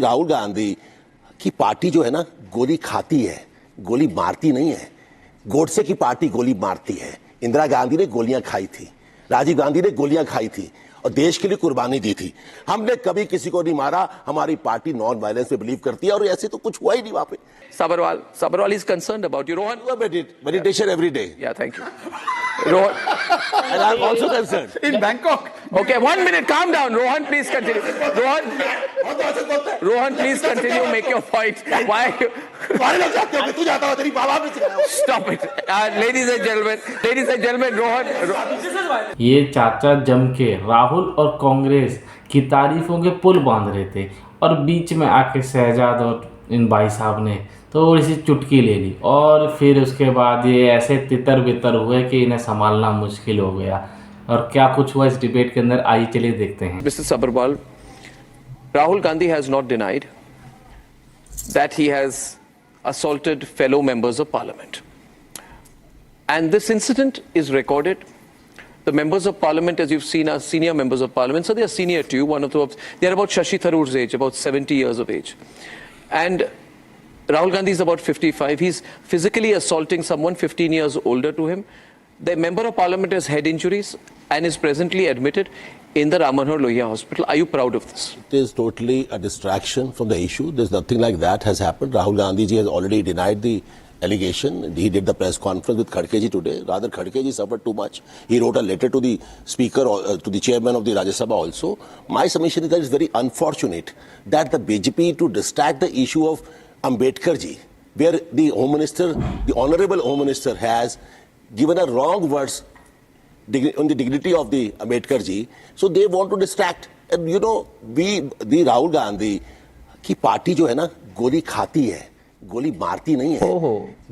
राहुल गांधी की पार्टी जो है ना, गोली खाती है, गोली मारती नहीं है। गोडसे की पार्टी गोली मारती है। इंदिरा गांधी ने गोलियां खाई थी, राजीव गांधी ने गोलियां खाई थी और देश के लिए कुर्बानी दी थी। हमने कभी किसी को नहीं मारा। हमारी पार्टी नॉन वायलेंस पे बिलीव करती है और ऐसे तो कुछ हुआ ही नहीं वहां पे। Sabharwal is concerned about you. Rohan, meditation every day. yeah, thank you. Rohan, And I'm also concerned. In Bangkok. okay, 1 minute, calm down. Rohan, please continue. Rohan, please continue. Make your point. Why? Stop it, ladies and gentlemen. Rohan. ये चाचा जम के राहुल और कांग्रेस की तारीफों के पुल बांध रहे थे और बीच में आके शहजाद और इन भाई साहब ने थोड़ी सी चुटकी ले ली और फिर उसके बाद ये ऐसे तितर बितर हुए कि इन्हें संभालना मुश्किल हो गया। और क्या कुछ हुआ इस डिबेट के अंदर, आइए चलिए देखते हैं। Mr. Sabharwal, Rahul Gandhi has not denied that he has assaulted fellow members of parliament. And this incident is recorded. The members of parliament, as you've seen, are senior members of parliament. So they are senior to you. They are about Shashi Tharoor's age, about 70 years of age. And Rahul Gandhi is about 55. He's physically assaulting someone 15 years older to him. The member of parliament has head injuries and is presently admitted in the Ram Manohar Lohia hospital. Are you proud of this? It is totally a distraction from the issue. There's nothing like that has happened. Rahul Gandhi ji has already denied the allegation. He did the press conference with Khadke ji today. Rather, Khadke ji suffered too much. He wrote a letter to the speaker, to the chairman of the Rajya Sabha also. My submission is that it's very unfortunate that the BJP to distract the issue of Ambedkar ji, where the Home Minister, the Honorable Home Minister has given a wrong words on the dignity of the Ambedkar ji. So they want to distract. And you know, the Rahul Gandhi की party जो है ना, गोली खाती है, गोली मारती नहीं है।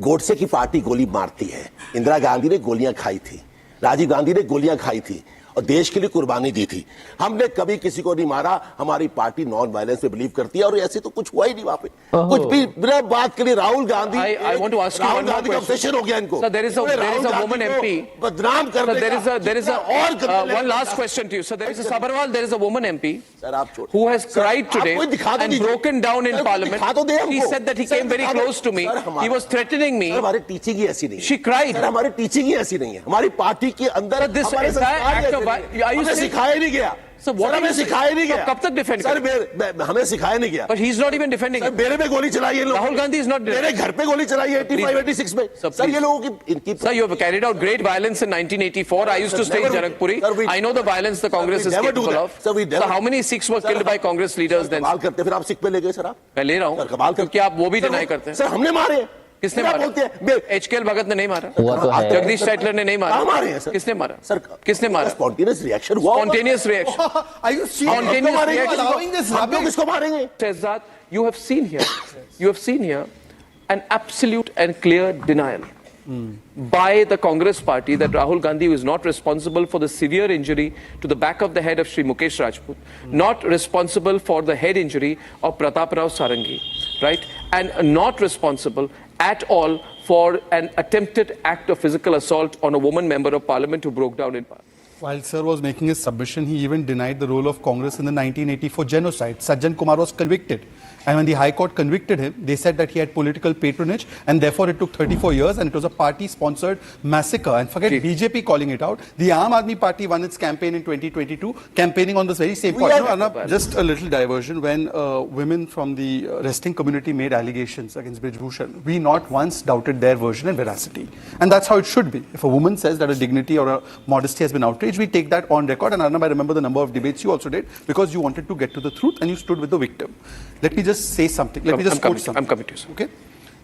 गोडसे की पार्टी गोली मारती है। इंदिरा गांधी ने गोलियां खाई थी, राजीव गांधी ने गोलियां खाई थी और देश के लिए कुर्बानी दी थी। हमने कभी किसी को नहीं मारा। हमारी पार्टी नॉन वायलेंस पे बिलीव करती है और ऐसे तो कुछ हुआ ही नहीं वहां पे। कुछ भी बिना बात के लिए Rahul Gandhi, I want to ask you one more question. Obsession हो गया इनको। So there is a woman MP. बदनाम करने So there is one last question to you. So there is a Sabharwal, there is a woman MP who has cried today and broken down in parliament. He said that he came very close to me. He was threatening me. हमारी teaching ही ऐसी नहीं है। She cried. हमारी teaching ही ऐसी नहीं है। हमारी party के अंदर this entire act of हमें सिखाया नहीं गया। So what हमें सिखाया नहीं गया। कब तक डिफेंड सर हमें सिखाया नहीं गया। But he is not even defending it. मेरे पे गोली चलाई है लोग। Rahul Gandhi is not. मेरे घर पे गोली चलाई है 85-86 में। सर ये लोगों की इनकी। Sir, you have carried out great violence in 1984. I used to stay in Janakpuri. I know the violence the Congress is capable of. So how many Sikhs were killed by Congress leaders then? कमाल करते फिर आप सिख पे ले गए sir आप। मैं ले रहा हूँ। कमाल करते। क्योंकि आप वो भी डिनाई करते हैं। सर हमने मारे। किसने मारा? HKL भगत ने नहीं मारा। जगदीश टाइटलर ने नहीं मारा। मारे हैं सर। किसने मारा? सर किसने मारा? स्पॉन्टेनियस रिएक्शन हुआ। Spontaneous reaction. Are you Spontaneous reaction. allowing this हम लोग rubbish? किसको मारेंगे? Says that you have seen here an absolute and clear denial by the Congress party that Rahul Gandhi is not responsible for the severe injury to the back of the head of Shri Mukesh Rajput, not responsible for the head injury of Pratap Rao Sarangi, right? And not responsible at all for an attempted act of physical assault on a woman member of parliament who broke down in parliament. While Sir was making his submission, he even denied the role of Congress in the 1984 genocide. Sajjan Kumar was convicted. And when the High Court convicted him, they said that he had political patronage and therefore it took 34 years and it was a party-sponsored massacre. And forget BJP calling it out. The Aam Aadmi Party won its campaign in 2022, campaigning on this very same point. No, Arnab, just a little diversion. When women from the wrestling community made allegations against Brij Bhushan, we not once doubted their version and veracity. And that's how it should be. If a woman says that a dignity or a modesty has been outraged, we take that on record. And Arnab, I remember the number of debates you also did because you wanted to get to the truth and you stood with the victim. Let me just say something. Let me just quote something. I'm coming to you, sir. Okay.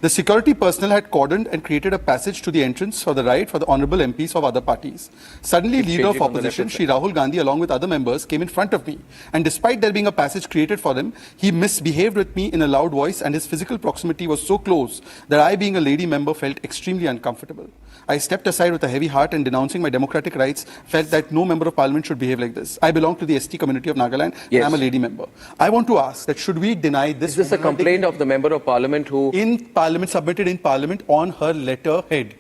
The security personnel had cordoned and created a passage to the entrance for the right for the honourable MPs of other parties. Suddenly, leader of opposition, Shri Rahul Gandhi, along with other members, came in front of me. And despite there being a passage created for him, he misbehaved with me in a loud voice and his physical proximity was so close that I, being a lady member, felt extremely uncomfortable. I stepped aside with a heavy heart and denouncing my democratic rights, felt that no member of parliament should behave like this. I belong to the ST community of Nagaland and I'm a lady member. I want to ask that should we deny this? Is this a complaint of the member of parliament who... In parliament, submitted in parliament on her letterhead.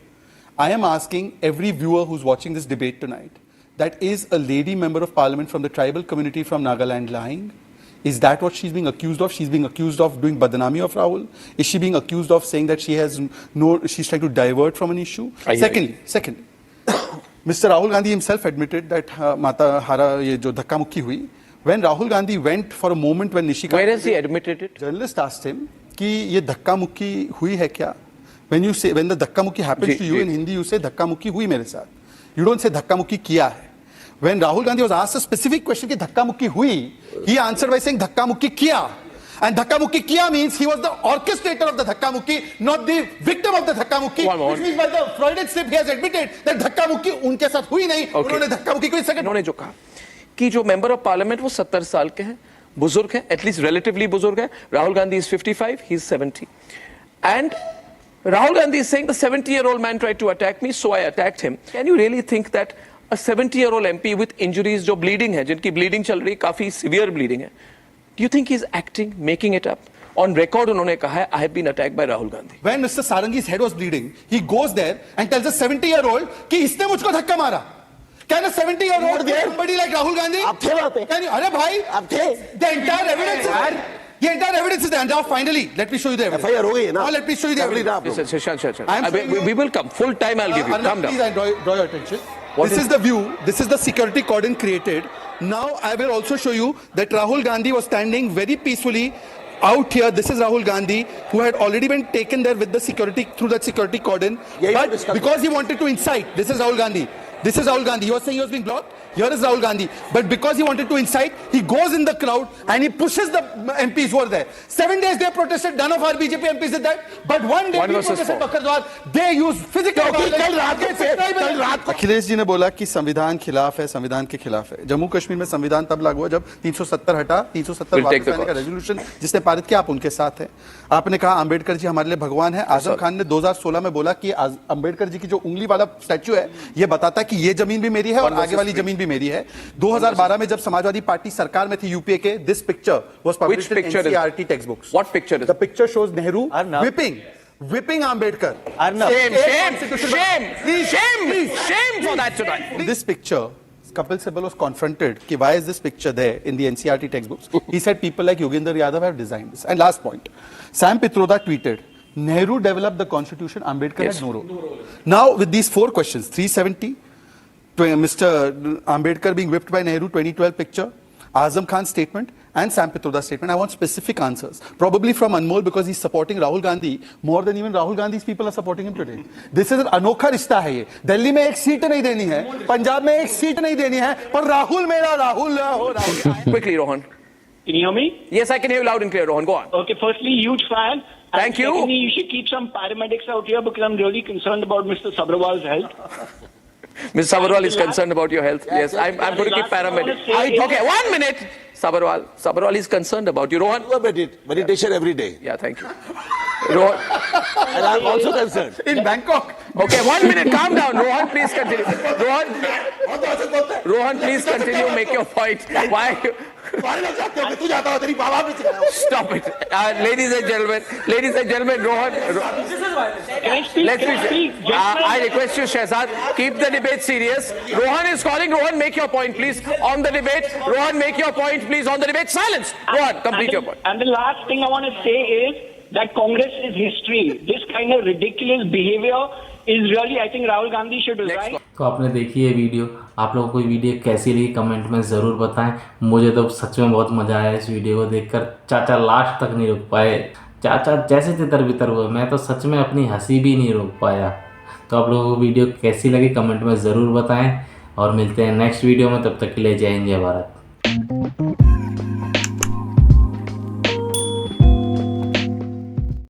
I am asking every viewer who's watching this debate tonight, that is a lady member of parliament from the tribal community from Nagaland lying? Is that what she's being accused of? She's being accused of doing badnami of Rahul. Is she being accused of saying that she's trying to divert from an issue? Secondly, Mr. Rahul Gandhi himself admitted that Mata Hara ye jo dhakka mukki hui. When Rahul Gandhi went for a moment when Nishikant, where has he admitted it? Journalist asked him कि ये धक्का मुक्की हुई है क्या? When the धक्का मुक्की happens to you in Hindi, you say धक्का मुक्की हुई मेरे साथ. You don't say धक्का मुक्की किया है. When Rahul Gandhi was asked a specific question कि धक्का मुक्की हुई, he answered by saying धक्का मुक्की किया. And धक्का मुक्की किया means he was the orchestrator of the धक्का मुक्की, not the victim of the धक्का मुक्की. Which means by the Freudian slip he has admitted that धक्का मुक्की उनके साथ हुई नहीं. उन्होंने धक्का मुक्की कोई second. उन्होंने जो कहा कि जो मेंबर ऑफ पार्लियामेंट वो 70 साल के हैं, बुजुर्ग हैं, एटलीस्ट रिलेटिवली बुजुर्ग हैं. Rahul Gandhi is 55, he is 70. And Rahul Gandhi is saying the 70-year-old man tried to attack me, so I attacked him. Can you really think that a 70-year-old MP with injuries जो bleeding है, जिनकी bleeding चल रही, काफी severe bleeding है, do you think he's acting, making it up? On record उन्होंने कहा है, I have been attacked by Rahul Gandhi. When Mr. Sarangi's head was bleeding, he goes there and tells a 70-year-old कि इसने मुझको धक्का मारा. Can a 70-year-old be somebody like Rahul Gandhi? आप थे वहाँ पे. Can you? अरे भाई, आप थे. The entire evidence is there. The entire evidence is there. And now finally, let me show you the evidence. FIR हो गई है ना? Now let me show you the evidence. Listen, Shashank. I'm showing you- We will come. Full time I'll give you. Arnab, Calm please, down. I draw your attention. What This is- is the view. This is the security cordon created. Now I will also show you that Rahul Gandhi was standing very peacefully out here. This is Rahul Gandhi, who had already been taken there with the security, through that security cordon. Yeah, But discuss because he wanted to incite, this is Rahul Gandhi. This is Rahul Gandhi. He was saying he was being blocked. Here is Rahul Gandhi. But because he wanted to incite, he goes in the crowd and he pushes the MPs who are there. 7 days they protested. None of our BJP MPs did that. But one day One we versus protested four. Bakardwar. They used physical violence. कल रात को अखिलेश जी ने बोला कि संविधान खिलाफ है, संविधान के खिलाफ है. जम्मू कश्मीर में संविधान तब लागू हुआ जब 370 हटा, 370 We'll take वापस the लाने का calls. रेजोल्यूशन जिसने पारित किया, आप उनके साथ हैं. आपने कहा अंबेडकर जी हमारे लिए भगवान है. आजम खान ने 2016 में बोला कि अंबेडकर जी की जो उंगली वाला स्टैच्यू है, ये बताता है कि ये जमीन भी मेरी है और आगे वाली जमीन भी मेरी है. 2012 में जब समाजवादी पार्टी सरकार में थी यूपीए के, this picture was published in NCERT text books. What picture is The picture shows Nehru whipping Ambedkar. Shame for that tonight. In this picture, Kapil Sibal was confronted कि why is this picture there in the NCERT textbooks? He said people like Yogendra Yadav have designed this. And last point, Sam Pitroda tweeted, Nehru developed the constitution, Ambedkar Yes. had no role. Now with these 4 questions, 370, Mr. Ambedkar being whipped by Nehru, 2012 picture, Azam Khan's statement and Sam Pitroda's statement, I want specific answers. Probably from Anmol because he's supporting Rahul Gandhi more than even Rahul Gandhi's people are supporting him today. This is an अनोखा रिश्ता है ये. दिल्ली में एक seat नहीं देनी है, पंजाब में एक सीट नहीं देनी है, पर राहुल मेरा राहुल हो Rahul. Quickly, Rohan. Can you hear me? Yes, I can hear you loud and clear, Rohan. Go on. Okay, firstly, huge fan. Thank you. Secondly, you should keep some paramedics out here because I'm really concerned about Mr. Sabrawal's health. Mr. Sabharwal is concerned about your health. Yes, I'm going to keep paramedics. Okay, 1 minute. Sabharwal is concerned about you. Rohan. do a meditation every day. Yeah, thank you. Rohan. And I'm also concerned. In Bangkok. Okay, 1 minute. Calm down. Rohan, please continue. Rohan, please continue. Make your point. Why? Stop it. Ladies and gentlemen, Rohan. Can I speak? Let's Can I speak? be. I request you, Shehzad, keep the debate serious. Rohan is calling. Rohan, make your point, please, on the debate. Rohan, make your point, please, on the debate. Silence. Rohan, complete your point. And the last thing I want to say is that Congress is history. This kind of ridiculous behavior is really, I think Rahul Gandhi should resign. तो आपने देखी ये video. आप लोगों को ये video कैसी लगी कमेंट में ज़रूर बताएं. मुझे तो सच में बहुत मज़ा आया इस वीडियो को देखकर. चाचा लास्ट तक नहीं रुक पाए. चाचा जैसे तितर बितर हुए. मैं तो सच में अपनी हंसी भी नहीं रोक पाया. तो आप लोगों को वीडियो कैसी लगी कमेंट में ज़रूर बताएं और मिलते हैं नेक्स्ट वीडियो में. तब तक के लिए जय हिंद जय भारत.